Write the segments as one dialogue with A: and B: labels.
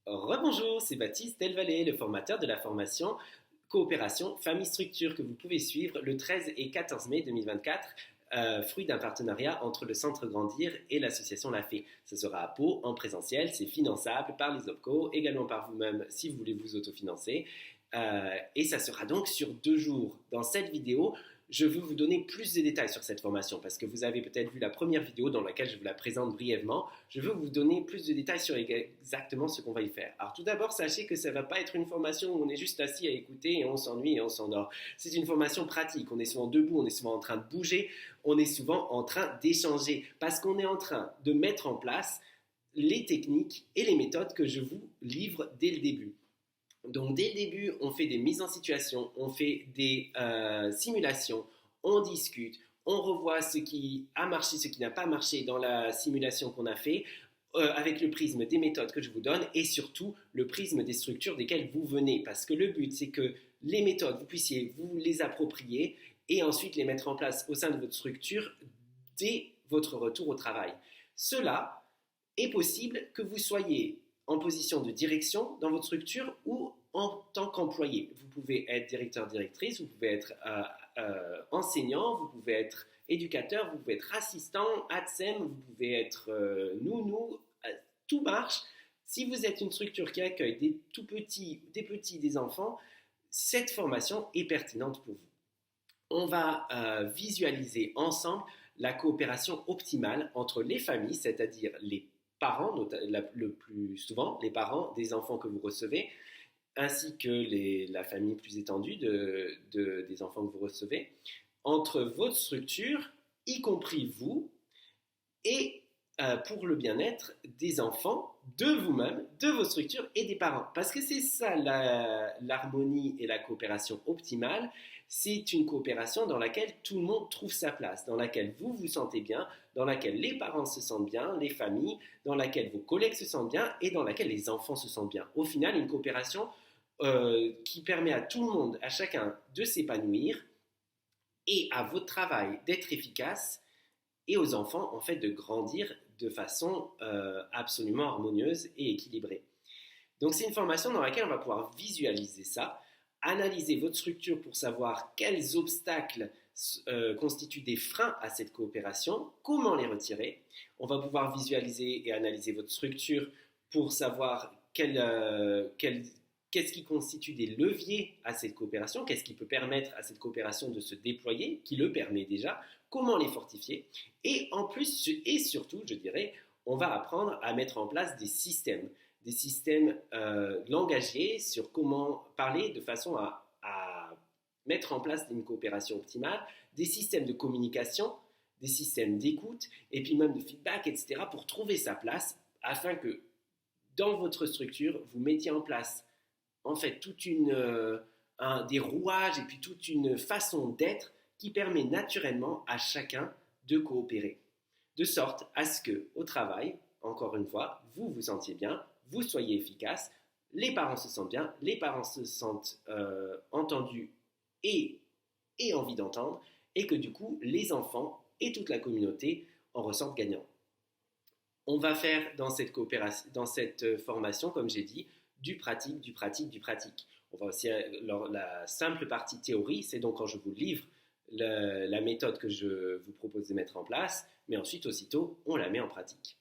A: Rebonjour, c'est Baptiste Delvalle, le formateur de la formation Coopération Famille Structure que vous pouvez suivre le 13 et 14 mai 2024, fruit d'un partenariat entre le Centre Grandir et l'association La Fée. Ce sera à Pau, en présentiel, c'est finançable par les OPCO, également par vous-même si vous voulez vous autofinancer. Et ça sera donc sur 2 jours. Dans cette vidéo, je veux vous donner plus de détails sur cette formation parce que vous avez peut-être vu la première vidéo dans laquelle je vous la présente brièvement. Je veux vous donner plus de détails sur exactement ce qu'on va y faire. Alors tout d'abord, sachez que ça ne va pas être une formation où on est juste assis à écouter et on s'ennuie et on s'endort. C'est une formation pratique. On est souvent debout, on est souvent en train de bouger, on est souvent en train d'échanger parce qu'on est en train de mettre en place les techniques et les méthodes que je vous livre dès le début. Donc dès le début, on fait des mises en situation, on fait des simulations, on discute, on revoit ce qui a marché, ce qui n'a pas marché dans la simulation qu'on a fait, avec le prisme des méthodes que je vous donne et surtout le prisme des structures desquelles vous venez. Parce que le but, c'est que les méthodes, vous puissiez vous les approprier et ensuite les mettre en place au sein de votre structure dès votre retour au travail. Cela est possible que vous soyez en position de direction dans votre structure ou en tant qu'employé. Vous pouvez être directeur, directrice, vous pouvez être enseignant, vous pouvez être éducateur, vous pouvez être assistant, ATSEM, vous pouvez être nounou, tout marche. Si vous êtes une structure qui accueille des tout petits, des enfants, cette formation est pertinente pour vous. On va visualiser ensemble la coopération optimale entre les familles, c'est-à-dire les parents, le plus souvent les parents des enfants que vous recevez, ainsi que la famille plus étendue des enfants que vous recevez, entre votre structure, y compris vous, et pour le bien-être des enfants, de vous-même, de vos structures et des parents. Parce que c'est ça l'harmonie et la coopération optimale. C'est une coopération dans laquelle tout le monde trouve sa place, dans laquelle vous vous sentez bien, dans laquelle les parents se sentent bien, les familles, dans laquelle vos collègues se sentent bien et dans laquelle les enfants se sentent bien. Au final, une coopération qui permet à tout le monde, à chacun, de s'épanouir et à votre travail d'être efficace et aux enfants, en fait, de grandir de façon absolument harmonieuse et équilibrée. Donc, c'est une formation dans laquelle on va pouvoir visualiser ça, analyser votre structure pour savoir quels obstacles constituent des freins à cette coopération, comment les retirer. On va pouvoir visualiser et analyser votre structure pour savoir qu'est-ce qui constitue des leviers à cette coopération, qu'est-ce qui peut permettre à cette coopération de se déployer, qui le permet déjà, comment les fortifier. Et en plus, et surtout, je dirais, on va apprendre à mettre en place des systèmes langagiers sur comment parler de façon à mettre en place une coopération optimale, des systèmes de communication, des systèmes d'écoute, et puis même de feedback, etc., pour trouver sa place, afin que dans votre structure, vous mettiez en place en fait des rouages et puis toute une façon d'être qui permet naturellement à chacun de coopérer. De sorte à ce que au travail, encore une fois, vous vous sentiez bien, vous soyez efficace, les parents se sentent bien, les parents se sentent entendus et envie d'entendre, et que du coup, les enfants et toute la communauté en ressortent gagnants. On va faire dans cette formation, comme j'ai dit, du pratique, du pratique, du pratique. On va aussi, la simple partie théorie, c'est donc quand je vous livre la méthode que je vous propose de mettre en place, mais ensuite, aussitôt, on la met en pratique.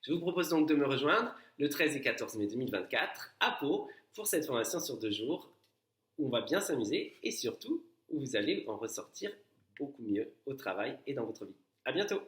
A: Je vous propose donc de me rejoindre le 13 et 14 mai 2024 à Pau pour cette formation sur 2 jours où on va bien s'amuser et surtout où vous allez en ressortir beaucoup mieux au travail et dans votre vie. À bientôt!